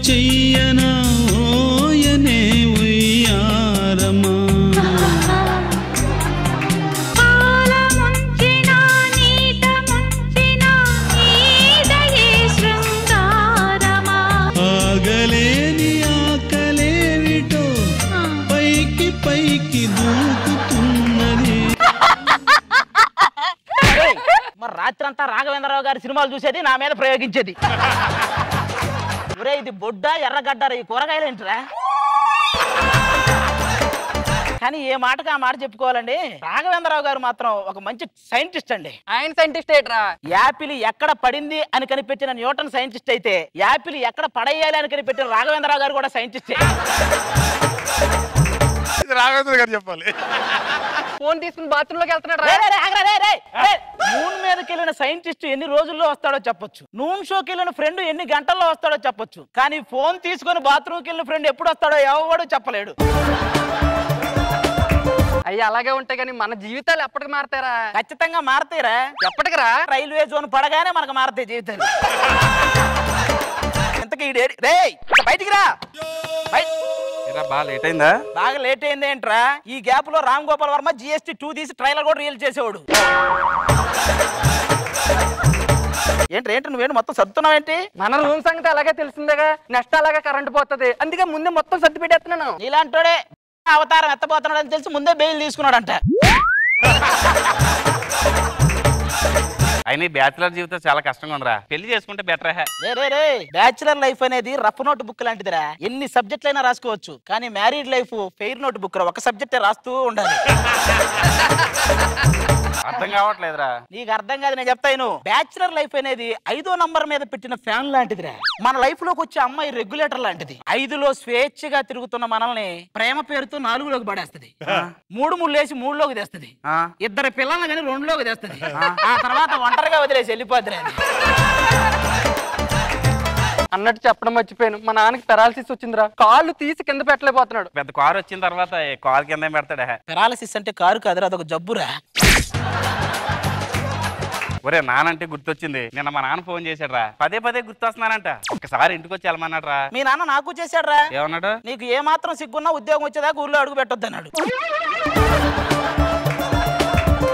చెయ్యనా ఓయనే ఉయ్యారమా ఆగలేని ఆకలేవిటో పైకి పైకి దూకుతున్నది. మరి రాత్రంతా రాఘవేంద్రరావు గారి సినిమాలు చూసేది, నా మీద ప్రయోగించేది. ఒరే ఇది బొడ్డ ఎర్రగడ్డారు ఈ కూరగాయలు ఏంట్రా? కానీ ఏ మాటకు ఆ మాట చెప్పుకోవాలండి, రాఘవేంద్రరావు గారు మాత్రం ఒక మంచి సైంటిస్ట్ అండి. ఆయన సైంటిస్ట్ ఏట్రా? యాపిల్ ఎక్కడ పడింది అని కనిపెట్టిన న్యూటన్ సైంటిస్ట్ అయితే, యాపిల్ ఎక్కడ పడేయాలి అని కనిపెట్టిన రాఘవేంద్రరావు గారు కూడా సైంటిస్టే. రాఘవేంద్ర గారు చెప్పాలి. ఫోన్ తీసుకుని బాత్రూమ్ లోకి వెళ్తున్నాడు. మూన్ మీదకి వెళ్ళిన సైంటిస్ట్ ఎన్ని రోజుల్లో వస్తాడో చెప్పొచ్చు, నూన్ షోకి వెళ్ళిన ఫ్రెండ్ ఎన్ని గంటల్లో వస్తాడో చెప్పొచ్చు, కానీ ఫోన్ తీసుకొని బాత్రూమ్కి వెళ్ళిన ఫ్రెండ్ ఎప్పుడు వస్తాడో ఎవడు చెప్పలేడు. అయ్యి అలాగే ఉంటాయి కానీ మన జీవితాలు ఎప్పటికి మారతారా? ఖచ్చితంగా మారతాయిరా. ఎప్పటికిరా? రైల్వే జోన్ పడగానే మనకు మారతాయి జీవితాలు. ఇంతకీ బయటికి రా. బాగా లేట్ అయిందా? బాగా లేట్ అయింది ఏంట్రా? ఈ గ్యాప్ లో రామ్ గోపాల్ వర్మ GST 2 తీసి ట్రైలర్ కూడా రీల్ చేసేవాడు. ఏంటి నువ్వేంటి మొత్తం సర్దుతున్నావేంటి? మన రూమ్ సంగతి అలాగే తెలిసిందేగా, నెక్స్ట్ అలాగే కరెంట్ పోతుంది, అందుకే ముందే మొత్తం సర్ది పెట్టేస్తున్నాను. ఇలాంటోడే అవతారం ఎత్తపోతున్నాడు అని తెలిసి ముందే బెయిల్ తీసుకున్నాడంట. అయినా బ్యాచులర్ జీవితం చాలా కష్టంగా ఉందిరా, పెళ్లి చేసుకుంటే బెటర్. రే బ్యాచులర్ లైఫ్ అనేది రఫ్ నోట్ బుక్ లాంటిదిరా. ఎన్ని సబ్జెక్టులు అయినా రాసుకోవచ్చు, కానీ married life fair note book రా, ఒక సబ్జెక్టే రాస్తూ ఉండాలి. అర్థం కావట్లేదురా. నీకు అర్థం కాదు, నేను చెప్తాను. బ్యాచులర్ లైఫ్ అనేది 5వ నంబర్ మీద పెట్టిన ఫ్యాన్ లాంటిదిరా. మన లైఫ్ లోకి వచ్చే అమ్మాయి రెగ్యులేటర్ లాంటిది. 5లో స్వేచ్ఛగా తిరుగుతున్న మనల్ని ప్రేమ పేరుతో 4లోకి పడేస్తుంది, 3 ముళ్ళేసి 3లోకి తెస్తుంది, 2 పిల్లల్ని కానీ 2లోకి తెస్తుంది, ఆ తర్వాత ఒంటరిగా వదిలేసి వెళ్ళిపోద్ది. అన్నట్టు చెప్పడం మర్చిపోయాను, మా నాన్నకి పెరాలసిస్ వచ్చిందిరా, కాళ్ళు తీసి కింద పెట్టలేకపోతున్నాడు. పెద్ద కారు వచ్చిన తర్వాత కారు కింద పెడతాడా? పెరాలసిస్ అంటే కారు కాదురా, అదొక జబ్బురా. ఒరే నానంటే గుర్తొచ్చింది, నిన్న మా నాన్న ఫోన్ చేశాడు రా, పదే గుర్తొస్తున్నానంట, ఒకసారి ఇంటికి వచ్చి వెళ్ళమన్నాడు రా. మీ నాన్న నాకు చేశాడు రా. ఏమన్నాడు? నీకు ఏ మాత్రం సిగ్గున్నా ఉద్యోగం వచ్చేదాకా ఊర్లో అడుగు పెట్టొద్దు అన్నాడు.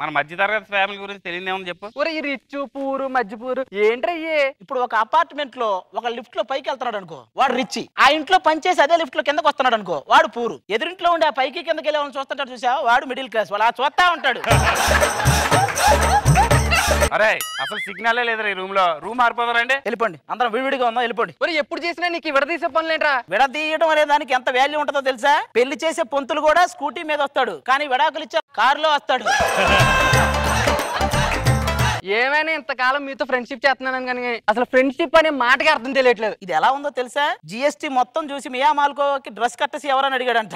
మన మధ్యతరగతి ఫ్యామిలీ గురించి తెలియదేమని చెప్పు. ఒరే ఈ రిచ్ పూరు మధ్యపూరు ఏంట్రయ్యే? ఇప్పుడు ఒక అపార్ట్మెంట్ లో ఒక లిఫ్ట్ లో పైకి వెళ్తున్నాడు అనుకో, వాడు రిచ్. ఆ ఇంట్లో పనిచేసి అదే లిఫ్ట్ లో కిందకి వస్తున్నాడు అనుకో, వాడు పూరు. ఎదురింట్లో ఉండే ఆ పైకి కిందకి వెళ్ళే వాళ్ళని చూస్తుంటాడు చూసావా, వాడు మిడిల్ క్లాస్. వాడు చూస్తా ఉంటాడు. అరే అసలు సిగ్నలే లేదురా ఈ రూమ్ లో. రూమ్ మారిపోతారండి, వెళ్ళిపోండి అందరం విడివిడిగా ఉందాం, వెళ్ళిపోండి. ఒరే ఎప్పుడు చేసినా నీకు విడదీసే పనులేంట్రా? విడదీయడం అనే దానికి ఎంత వాల్యూ ఉంటుందో తెలుసా? పెళ్లి చేసే పొంతులు కూడా స్కూటీ మీద వస్తాడు, కానీ విడాకులు ఇచ్చే కారులో వస్తాడు. ఏమైనా ఇంతకాలం మీతో ఫ్రెండ్షిప్ చేస్తున్నాను కానీ అసలు ఫ్రెండ్షిప్ అనే మాటకి అర్థం తెలియట్లేదు. ఇది ఎలా ఉందో తెలుసా? GST మొత్తం చూసి మియా మాల్కోకి డ్రెస్ కట్టేసి ఎవరని అడిగాడంట.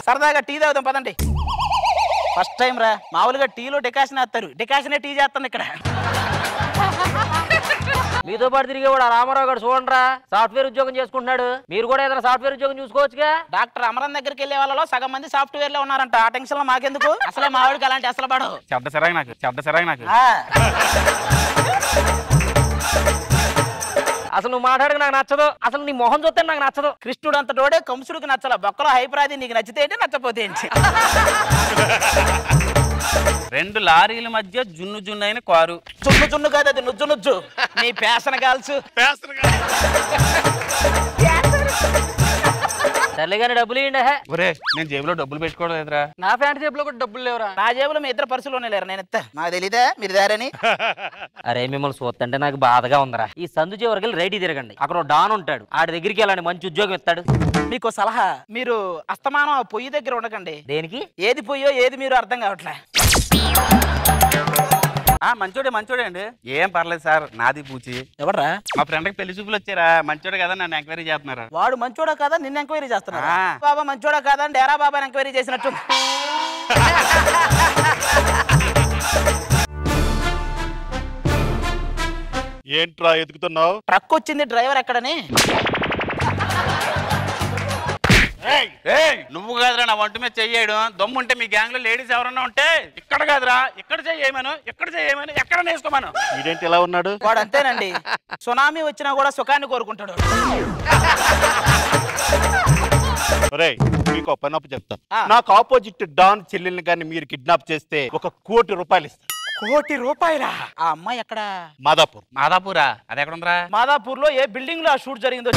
సరదాగా టీ తాగుదాం పదండి. ఫస్ట్ టైం రా, మామూలుగా టీలో డికాషన్ వేస్తారు, డికాషనే టీ చేస్తాను ఇక్కడ. మీతో పాటు తిరిగేవాడు రామారావు గారు చూడండిరా, సాఫ్ట్వేర్ ఉద్యోగం చేసుకుంటున్నాడు. మీరు కూడా ఏదైనా సాఫ్ట్వేర్ ఉద్యోగం చూసుకోవచ్చుగా. డాక్టర్ అమరన్ దగ్గరికి వెళ్ళే వాళ్ళలో సగం మంది సాఫ్ట్వేర్ లో ఉన్నారంట. ఆ టెన్షన్ లో మాకెందుకు, అసలే మావాడికి అలాంటి అసలు పడవు. శబ్ద సరాయి నాకు. అసలు నువ్వు మాట్లాడక నాకు నచ్చదు, అసలు నీ మొహం చూస్తే నాకు నచ్చదు. కృష్ణుడు అంత డోడే కంసుడికి నచ్చల, బొక్కలో హైపరాది. నీకు నచ్చితే ఏంటి, నచ్చపోతే ఏంటి? 2 లారీల మధ్య జున్ను అయిన కారు. జున్ను కాదు, అది నుజ్జు. నీ పేసన కాల్సు. సర్లేగానే డబ్బులు ఇవ్వండి. ఒరే నేను జేబులో డబ్బులు పెట్టుకోవడం లేదురా. నా ప్యాంట్ జేబులో కూడా డబ్బులు లేవురా. నా జేబులో మీ ఇద్దరు పర్సులోనే లేరు, నేను ఇస్తా. నాకు తెలీదా మీరు దారని? అరే మిమ్మల్ని చూస్తుంటే నాకు బాధగా ఉందరా. ఈ సందు చివరికి వెళ్ళి రైట్ తిరగండి, అక్కడ డాన్ ఉంటాడు, ఆడి దగ్గరికి వెళ్ళండి, మంచి ఉద్యోగం ఇస్తాడు. మీకు సలహా, మీరు అస్తమానం పొయ్యి దగ్గర ఉండకండి. దేనికి? ఏది పొయ్యో ఏది మీరు అర్థం కావట్లే. మంచోడే అండి, ఏం పర్లేదు సార్. నాది పూచి. ఎవడ్రా? మా ఫ్రెండ్ కి పెళ్లి చూపులు వచ్చారా, మంచోడే కదా నన్ను ఎంక్వైరీ చేస్తున్నారు. వాడు మంచోడా కాదా నిన్ను ఎంక్వైరీ చేస్తున్నా? బాబా మంచోడా కాదా డేరా బాబా ఎంక్వైరీ చేసినట్టు. ఏంట్రా ఎదుగుతున్నావు? ట్రక్ వచ్చింది, డ్రైవర్ ఎక్కడని. నువ్వు కాదురా నా వంట మీద చెయ్యడం దమ్ము ఉంటే మీ గ్యాంగ్ లో లేడీస్ ఎవరన్నా ఉంటే ఇక్కడ కాదురా ఇక్కడ చెయ్యమను ఎక్కడ నేసుకోమను. ఇదేంటి ఇలా ఉన్నాడు? వాడు అంతేనండి, సునామీ వచ్చినా కూడా సుఖాన్ని కోరుకుంటాడు. మీకు ఒక పని అప్పు చెప్తా. నాకు ఆపోజిట్ డాన్ చెల్లెల్ని కానీ మీరు కిడ్నాప్ చేస్తే ₹1 కోటి ఇస్తాను. ₹1 కోటి? ఆ అమ్మాయి ఎక్కడ? మాదాపూరా? అది ఎక్కడ ఉందిరా? మాదాపూర్ లో ఏ బిల్డింగ్ లో ఆ షూట్ జరిగిందో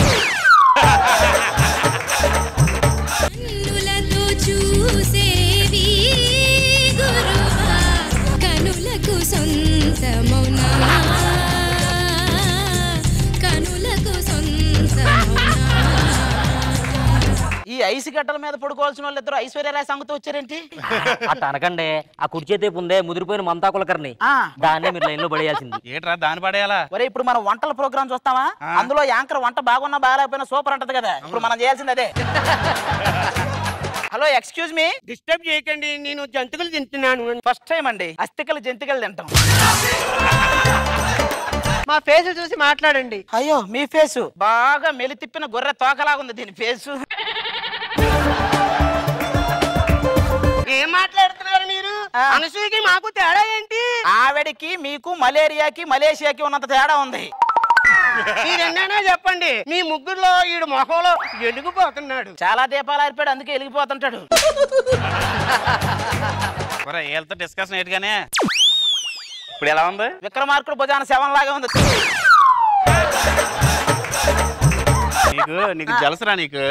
కనులకు సొంతమౌనా కనులకు సొంతమౌనా. ఈ ఐసు గడ్డల మీద పడుకోవాల్సిన వాళ్ళు ఇద్దరు ఐశ్వర్యరాయ్ సంగతి వచ్చారేంటి? అట్ట అనకండి. ఆ కుర్చీ ఉందే ముదిరిపోయిన మంతా కులకర్ని, దాన్నే మీరు లైన్ లో పడేయాల్సింది. ఏంట్రా దాన్ని పడేయాలా? ఒరే ఇప్పుడు మనం వంటల ప్రోగ్రామ్ చూస్తామా, అందులో యాంకర్ వంట బాగున్నా బాగాలేకపోయినా సూపర్ అంటది కదా. ఇప్పుడు మనం చేయాల్సింది అదే. Hello, excuse me. డిస్టర్బ్ చేయకండి, నేను జంతువులు తింటున్నాను. ఫస్ట్ టైం అండి అస్థికలు జంతికలు తింటాం. మా ఫేస్ చూసి మాట్లాడండి. అయ్యో, మీ ఫేసు బాగా మెలి తిప్పిన గొర్రె తోకలాగుంది దీని ఫేసు. ఏం మాట్లాడుతున్నారు మీరు? అనసూయకి మాకు తేడా ఏంటి? ఆవిడికి మీకు మలేరియాకి మలేషియాకి ఉన్నంత తేడా ఉంది. మీరెన్నైనా చెప్పండి, మీ ముగ్గురులో ఈడు మొహంలో ఎలిగిపోతున్నాడు. చాలా దీపాలు ఆరిపోయాడు, అందుకే ఎలిగిపోతుంటాడు. వీళ్ళతో డిస్కషన్ ఏంటిగానే ఇప్పుడు ఎలా ఉంది? విక్రమార్కుడు భుజాన శవం లాగా ఉంది. నీకు జలసరా నీకు?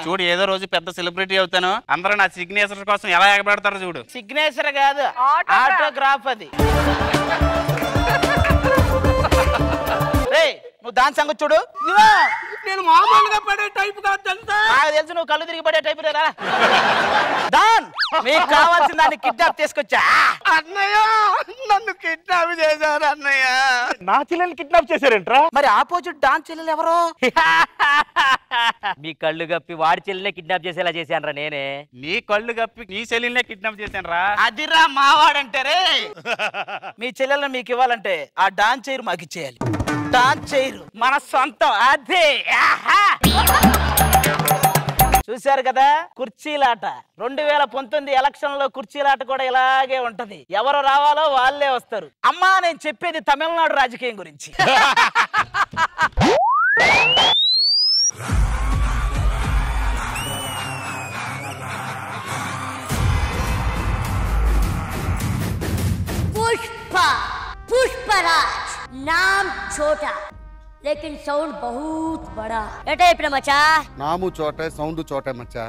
చూడు, ఏదో రోజు పెద్ద సెలబ్రిటీ అవుతాను, అందరూ నా సిగ్నేచర్ కోసం ఎలా ఎగబడతారు చూడు. సిగ్నేచర్ కాదు, ఆటోగ్రాఫ్ అది. నువ్వు దాని సంగతి చూడు. నేను మామూలుగా పడే టైప్ కాదు తెలుసా? నాకు తెలుసు, నువ్వు కళ్ళు తిరిగి పడే టైప్ లేదా. దాన్ మీకు కావాల్సిన దాన్ని కిడ్నాప్ తీసుకొచ్చా. అన్నయ్య, నన్ను కిడ్నాప్ చేశారు అన్నయ్య. నా చెల్లెల్ని కిడ్నాప్ చేశారేంట్రా? మరి ఆపోజిట్ డాన్ చెల్లెలు ఎవరు? మీ కళ్ళు కప్పి వాడి చెల్లినే కిడ్నాప్ చేసేలా చేశానరా నేనే. నీ కళ్ళు కప్పి నీ చెల్లెల్నే కిడ్నాప్ చేశాను రా. అదిరా మావాడంటారే. మీ చెల్లెల్ని మీకు ఇవ్వాలంటే ఆ డాన్ చైర్ మాకు ఇచ్చేయాలి. డాన్ చైర్ మన సొంతం. అదే చూశారు కదా కుర్చీలాట. 2019 ఎలక్షన్ లో కుర్చీలాట కూడా ఇలాగే ఉంటది. ఎవరు రావాలో వాళ్ళే వస్తారు. అమ్మా, నేను చెప్పేది తమిళనాడు రాజకీయం గురించి. पुष्पराज नाम छोटा लेकिन साउंड बहुत बड़ा. एटा ఇప్పుడు మచ్చా నాము చోటే సౌండ్ చోటే మచ్చా.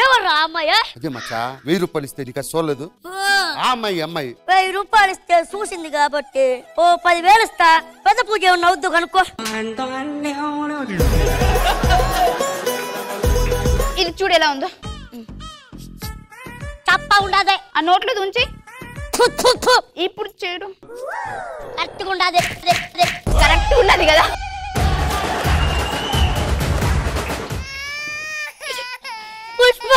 ఎవరు అమ్మాయ? అదే మచ్చా, ₹1000 ఇస్తే నీకు సోలేదు. ఆ అమ్మాయి ₹1000 ఇస్తే చూసింది కాబట్టి ఓ 10,000 ఇస్తా. పెద్ద పూజ ఏమన్నా అవుద్దు కనుక్కో. ఇది చూడు ఎలా ఉందో. తప్ప ఉండదే. ఆ నోట్లో దుంచి ఇప్పుడు చూడు. కరెక్ట్గా ఉండదే. కరెక్ట్ ఉన్నది కదా. పుష్ప,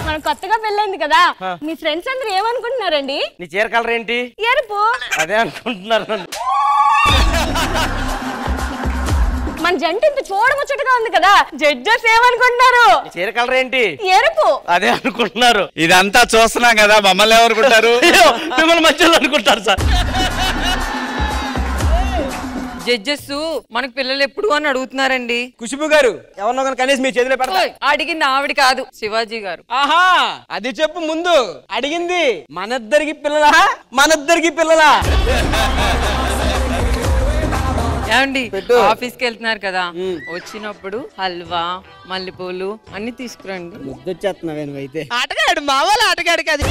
మన కొత్తగా పెళ్ళైంది కదా, మీ ఫ్రెండ్స్ అందరూ ఏమనుకుంటున్నారండి? నీ చీర కలర్ ఏంటి? ఎరుపు. అదే అనుకుంటున్నారు. మన జంట ఇంత చూడముచ్చటగా ఉంది కదా, జడ్జెస్ ఏమనుకుంటున్నారు? చీర కలర్ ఏంటి? ఎరుపు. అదే అనుకుంటున్నారు. ఇదంతా చూస్తున్నాం కదా, మమ్మల్ని ఎవరుకుంటారు? మిమ్మల్ని మధ్యలో అనుకుంటారు సార్. జడ్జెస్ మనకు పిల్లలు ఎప్పుడు అని అడుగుతున్నారండి. కుషుబు గారు, ఎవరినో కనుక కనీసం మీ చేతిలో పెడతా. అడిగింది ఆవిడ కాదు, శివాజీ గారు. ఆహా, అది చెప్పు ముందు. అడిగింది మనిద్దరికి పిల్లలా, మనిద్దరికి పిల్లలా? ఏమండి, ఆఫీస్కి వెళ్తున్నారు కదా, వచ్చినప్పుడు హల్వా మల్లెపూలు అన్ని తీసుకురండి. ముద్దొచ్చేస్తున్నావే నువ్వైతే. ఆటగాడు, మా వాళ్ళ ఆటగాడు కాదు.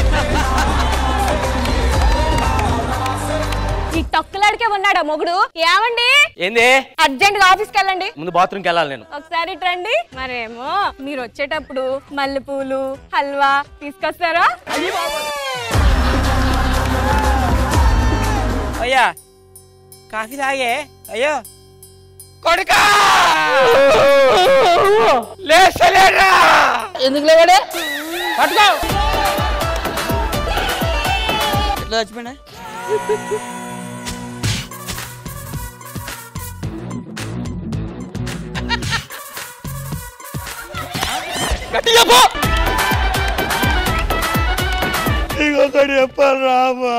ఈ తొక్కలాడికే ఉన్నాడా మొగుడు? ఏమండి, ఏంది? అర్జెంట్ గా ఆఫీస్కి వెళ్ళండి. ముందు బాత్రూమ్కి వెళ్ళాలి నేను. ఒకసారి రండి. మరేమో మీరు వచ్చేటప్పుడు మల్లెపూలు హల్వా తీసుకొస్తారా? అయ్యా కాఫీ తాగే. అయ్యో కొడుకా, లేచలేరా? ఎందుకు లేవాడే? పట్టుకో. ఎట్లా చచ్చిపోయినా? గట్టిగా పో. ఇంకొకటి చెప్పాలి రామా.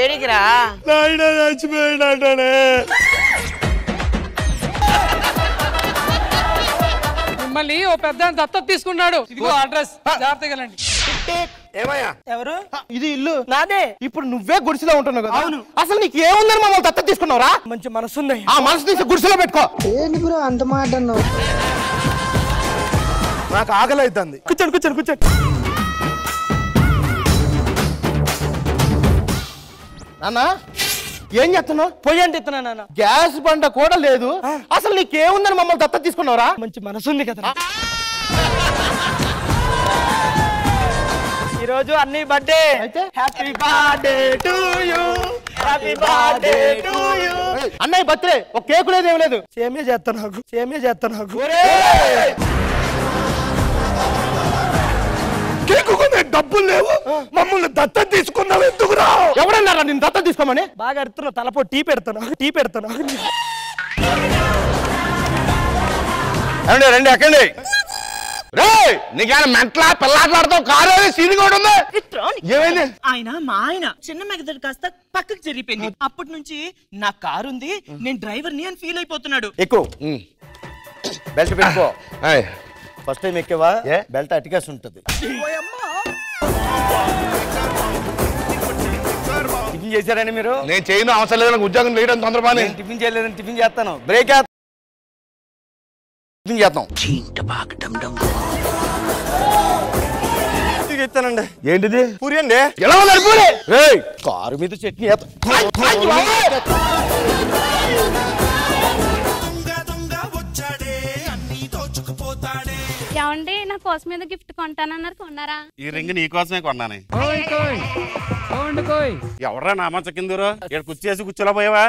ఏడికిరా నాయన చచ్చిపోయినట్టనే. మిమ్మల్ని ఓ పెద్ద దత్తత తీసుకున్నాడు. ఇదిగో అడ్రస్, జాగ్రత్తగా వెళ్ళండి. ఏమయ్యా ఎవరు? ఇది ఇల్లు నాదే. ఇప్పుడు నువ్వే గుడిసెలో ఉంటున్నావు కదా. అవును. అసలు నీకు ఏముందని మమ్మల్ని దత్తత తీసుకున్నావురా? మంచి మనసుంది. ఆ మనసు తీసి గుడిసెలో పెట్టుకో. ఏంటి బ్రో అంత మాట అన్నావు? నాకు ఆకలి అవుతుంది. కూర్చోండి కూర్చోండి కూర్చోండి. నాన్న ఏం చేస్తున్నావు? పొయ్యి అంటే ఇస్తున్నా నాన్న. గ్యాస్ బండ కూడా లేదు. అసలు నీకేముందని మమ్మల్ని దత్తత తీసుకున్నావురా? మంచి మనసుంది కదా. ఈ రోజు అన్ని birthday. Happy birthday to you, happy birthday to you. అన్నయ్య బర్త్డే, ఒక కేకు లేదు ఏం లేదు. సేమియా చేస్తా నాకు, సేమియా చేస్తా నాకు. కేకు కొనే డబ్బులు లేవు, మమ్మల్ని దత్తత తీసుకున్నావు ఎందుకురా? ఎవరన్నారా నేను దత్తత తీసుకోమని? బాగా అడుగుతున్నా. తలపో టీ పెడతాను, టీ పెడతాను. రండి ఎక్కండి. రే నీకేమైనా మెంటలా పిల్లాట్లాడతావు? కారు సీన్ కూడా ఉంది. ఏమైంది? ఆయన మా ఆయన చిన్న మెగదడు కాస్త పక్కకు జరిగిపోయింది. అప్పటి నుంచి నా కారు ఉంది, నేను డ్రైవర్ని అని ఫీల్ అయిపోతున్నాడు. ఎక్కువ బెల్ట్ పెట్టుకో. ఫస్ట్ టైం ఎక్కేవా? బెల్ట్ అటికేసి ఉంటుంది. టిఫిన్ చేశారని మీరు? నేను చేయను, అవసరం లేదు. నాకు ఉద్యోగం లేయడం తొందరపాని. టిఫిన్ చేయలేదని టిఫిన్ చేస్తాను. బ్రేక్ టిఫిన్ చేస్తాం. ఇస్తానండి. ఏంటిది? పూరి అండి. ఎలా ఉన్నారు పూరి? కారు మీద చట్నీ ఏమండి నా కోసం మీద గిఫ్ట్ కొంటానన్నారు, కొన్నారా? ఈ రింగ్ నీ కోసమే కొన్నాను. ఎవరా నా మంచ కిందరు ఇక్కడ కుర్చేసి కూర్చోలా పోయావా?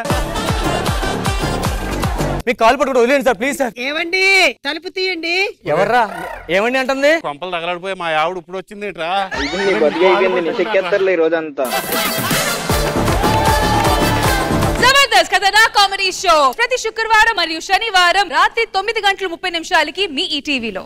మీకు కాల్ పట్టుకుంటూ వదిలేండి సార్, ప్లీజ్ సార్. ఏమండి తలుపు తీయండి. ఎవర్రా? ఏమండి అంటుంది? కొంపలు తగలడిపోయి మా ఆవిడ ఇప్పుడు వచ్చింది ఇట్రా. ఈ రోజంతా జబర్దస్త్ కథనా కామెడీ షో ప్రతి శుక్రవారం మరియు శనివారం రాత్రి 9:30 మీ ఈ టీవీలో.